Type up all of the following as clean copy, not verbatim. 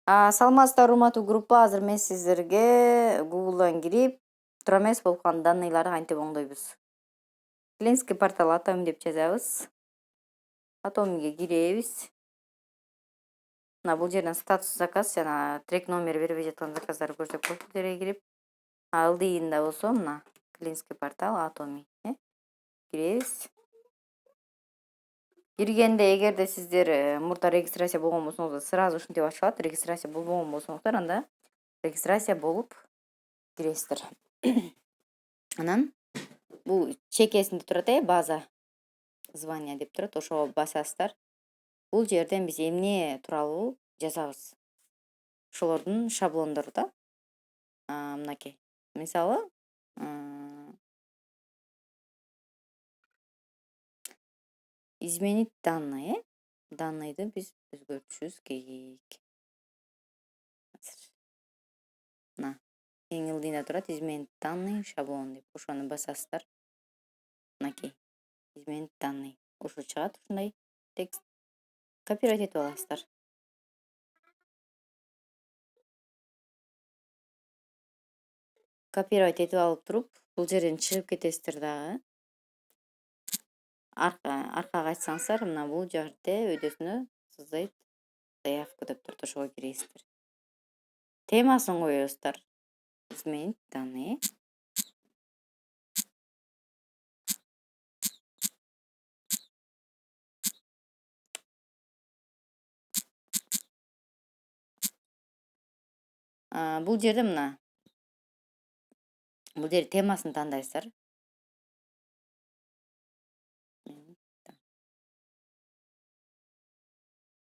Саламатсыздарбы урматтуу группа. Азыр мен сиздерге Google'дан кирип, туура эмес болуп калган данныйларды кантип оңдойбуз. Клиентский портал Atomi деп жазабыз. Atomi'ге киребиз. Мына бул жерден статус заказ жана трек номер бербей жаткан заказдарды көрсөк болот. Бул жерге кирип, ылдыйында болсо мына клиентский портал Atomi киребиз. Киргенде эгерде сиздер мурда регистрация болгон болсоңуздар, сразу ушинтип ачылат. Регистрация болбогон болсоңуздар, анда регистрация болуп киресиздер. Анан бул чекесинде турат, база звания деп турат, ошого басасыздар. Бул жерден биз эмне тууралуу жазабыз. Ошолордун шаблондору да. Мынакей. Мисалы, изменить данные. Данныйды биз өзгөртүшүбүз керек. Мына эң ылдыйында турат изменить данные шаблон деп. Ошону басасыздар. Мынакей. Изменить данные. Ошо чыгат ушундай текст. Копировать этип аласыздар. Копировать этип алып туруп, бул жерден чыгып кетесиздер дагы. Аркага кайтсаңыздар, мына бул жерде өйдөсүнө создать заявку деп турат, ошого киресиздер. Темасын коесуздар. Изменить данные. Бул жерде мына. Бул жерде темасын тандайсыздар.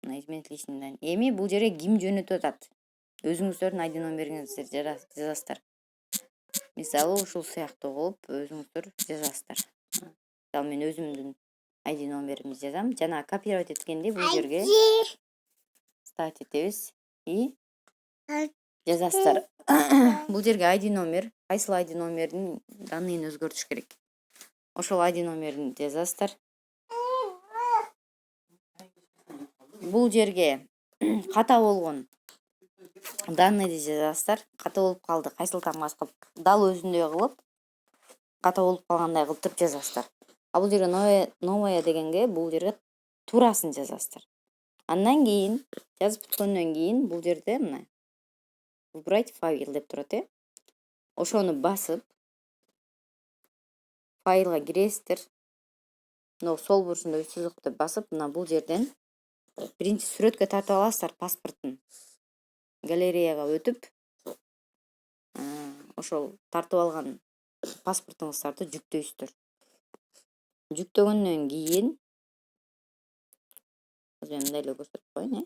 Мына изменить личный. Эми бул жерге ким жөнөтүп атат? Өзүңүздөрдүн ID номериңизди жазасыздар. Мисалы, ушул сыяктуу кылып өзүңүздөр жазасыздар. Мисалы, мен өзүмдүн ID номеримди жазам. Жана копировать эткенде бул жерге ставить этебиз и жазасыздар. Бул жерге ID номер, кайсыл ID номердин данныйын өзгөртүш керек. Ошол ID номерин жазасыздар. Бул жерге ката болгон данныйды жазасыздар. Ката болуп калды, кайсыл тамгасы кылып, дал өзүндөй кылып, ката болуп калгандай кылып жазасыздар. Бул жерге новая дегенге бул жерге туурасын жазасыздар. Андан кийин, жазып бүткөндөн кийин бул жерде мына выбрать файл деп турат, Ошону басып, файлга киресиздер. Мына сол бурчунда 3 сызык деп басып, мына бул жерден биринчи сүрөткө тартып аласыздар паспорттун. Галереяга өтүп, ошол тартып алган паспортуңуздарды жүктөйсүздөр. Жүктөгөндөн кийин мындай эле көрсөтүп коеюн,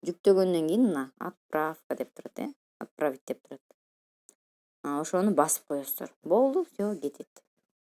Жүктөгөндөн кийин мына отправка деп турат, Отправить деп турат. Ошону басып коесуздар. Болду, всё, кетет.